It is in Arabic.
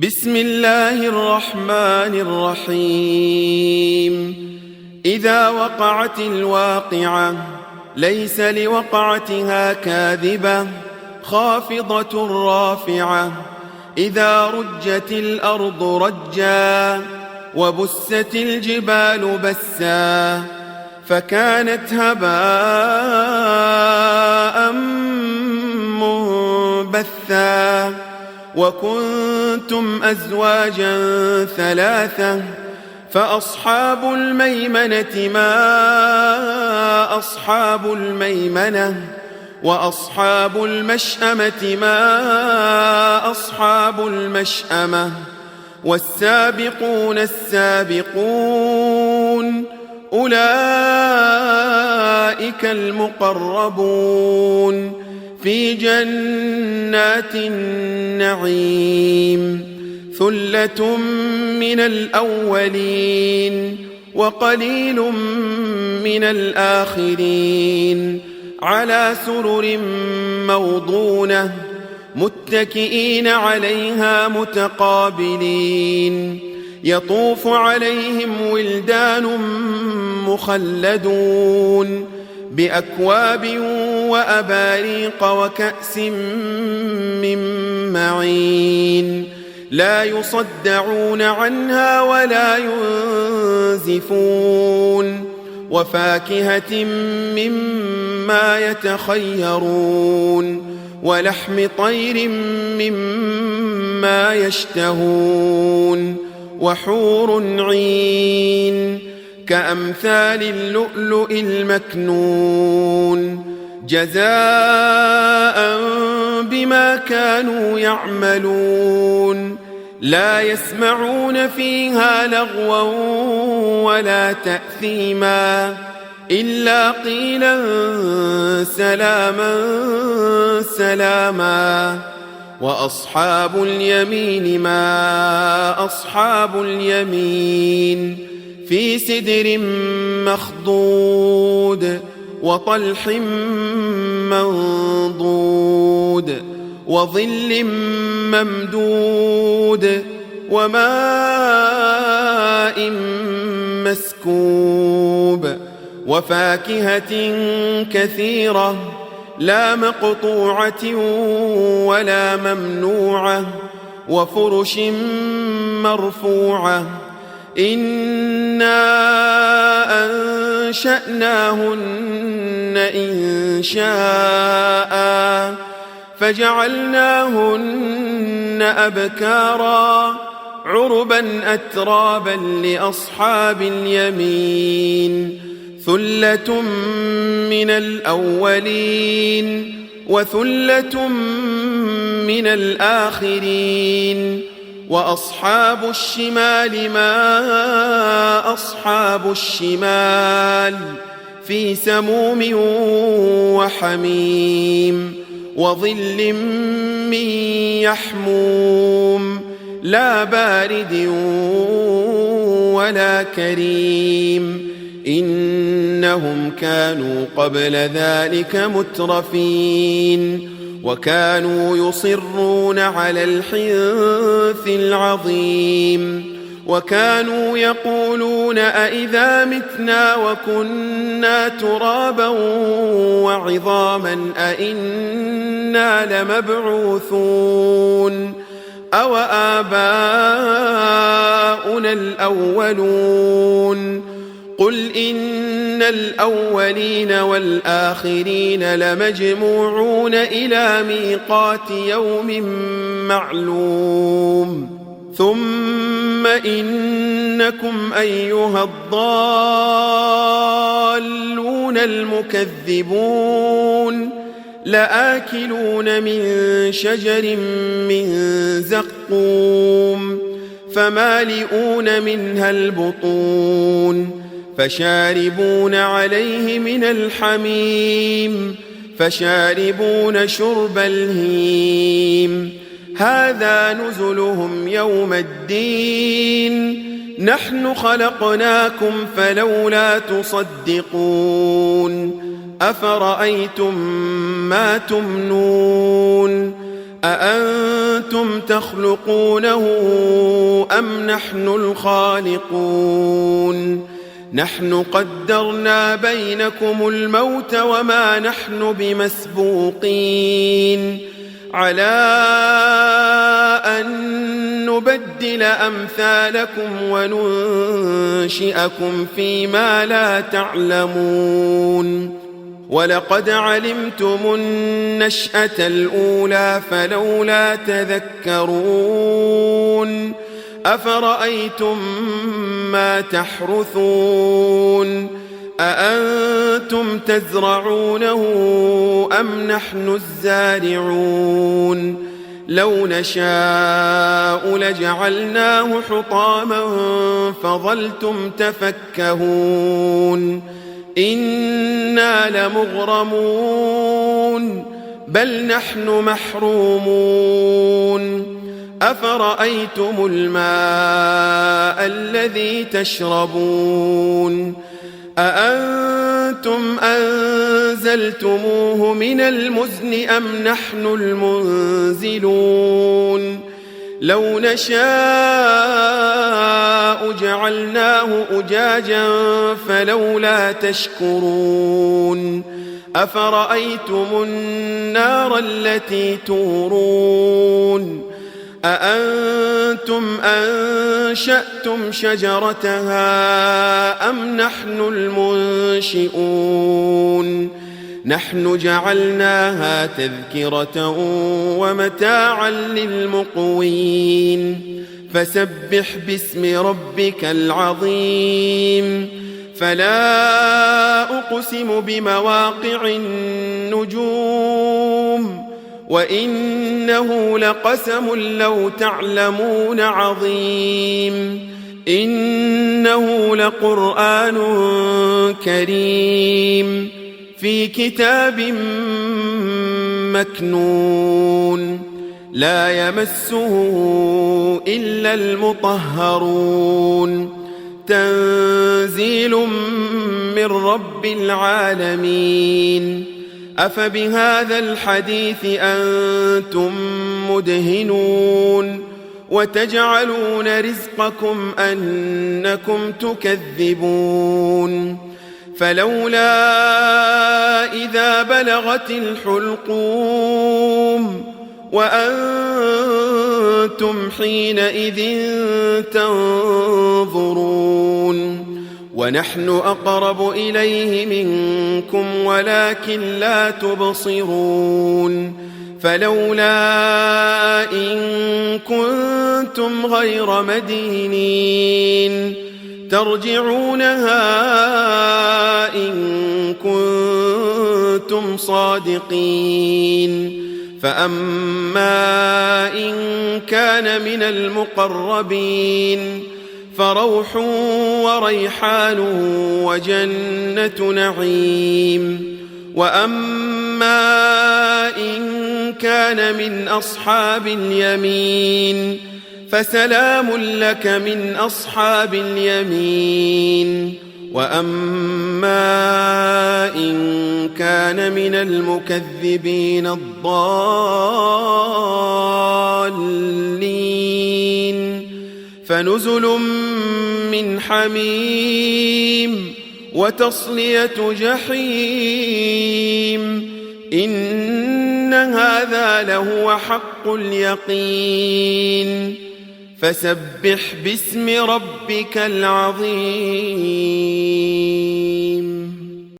بسم الله الرحمن الرحيم. إذا وقعت الواقعة ليس لوقعتها كاذبة خافضة رافعة. إذا رجت الأرض رجا وبست الجبال بسا فكانت هباء منبثا. وكنتم أزواجا ثلاثة فأصحاب الميمنة ما أصحاب الميمنة وأصحاب المشأمة ما أصحاب المشأمة. والسابقون السابقون أولئك المقربون في جنات النعيم. ثلة من الأولين وقليل من الآخرين. على سرر موضونة متكئين عليها متقابلين. يطوف عليهم ولدان مخلدون بأكواب وأباريق وكأس من معين. لا يصدعون عنها ولا ينزفون. وفاكهة مما يتخيرون ولحم طير مما يشتهون. وحور عين كأمثال اللؤلؤ المكنون جزاء بما كانوا يعملون. لا يسمعون فيها لغوا ولا تأثيما إلا قيلا سلاما سلاما. وأصحاب اليمين ما أصحاب اليمين في سدر مخضود وطلح منضود وظل ممدود وماء مسكوب. وفاكهة كثيرة لا مقطوعة ولا ممنوعة. وفرش مرفوعة. إنا أنشأناهن إنشاء فجعلناهن أبكارا عربا أترابا لأصحاب اليمين. ثلة من الأولين وثلة من الآخرين. وأصحاب الشمال ما أصحاب الشمال في سموم وحميم. وظل من يحموم لا بارد ولا كريم. إنهم كانوا قبل ذلك مترفين وكانوا يصرون على الحنث العظيم. وكانوا يقولون أئذا متنا وكنا ترابا وعظاما أئنا لمبعوثون أو آباؤنا الأولون. قل إن الأولين والآخرين لمجموعون إلى ميقات يوم معلوم. ثم إنكم أيها الضالون المكذبون لآكلون من شجر من زقوم فمالئون منها البطون. فشاربون عليه من الحميم فشاربون شرب الهيم. هذا نزلهم يوم الدين. نحن خلقناكم فلولا تصدقون. أفرأيتم ما تمنون أأنتم تخلقونه أم نحن الخالقون نحن قدرنا بينكم الموت وما نحن بمسبوقين على أن نبدل أمثالكم وننشئكم فيما لا تعلمون ولقد علمتم النشأة الأولى فلولا تذكرون أفرأيتم ما تحرثون أأنتم تزرعونه أم نحن الزارعون لو نشاء لجعلناه حطاما فظلتم تفكهون إنا لمغرمون بل نحن محرومون أفرأيتم الماء الذي تشربون أأنتم أنزلتموه من المزن أم نحن المنزلون لو نشاء جعلناه أجاجا فلولا تشكرون أفرأيتم النار التي تورون أأنتم أنشأتم شجرتها أم نحن المنشئون نحن جعلناها تذكرة ومتاعا للمقوين فسبح باسم ربك العظيم فلا أقسم بمواقع النجوم وإنه لقسم لو تعلمون عظيم إنه لقرآن كريم في كتاب مكنون لا يمسه إلا المطهرون تنزيل من رب العالمين أفبهذا الحديث أنتم مدهنون وتجعلون رزقكم أنكم تكذبون فلولا إذا بلغت الحلقوم وأنتم حينئذ تنظرون ونحن أقرب إليه منكم ولكن لا تبصرون فلولا إن كنتم غير مدينين ترجعونها إن كنتم صادقين فأما إن كان من المقربين فروح وريحان وجنة نعيم وأما إن كان من أصحاب اليمين فسلام لك من أصحاب اليمين وأما إن كان من المكذبين الضالين فنزل من حميم وتصلية جحيم إن هذا لهو حق اليقين فسبح باسم ربك العظيم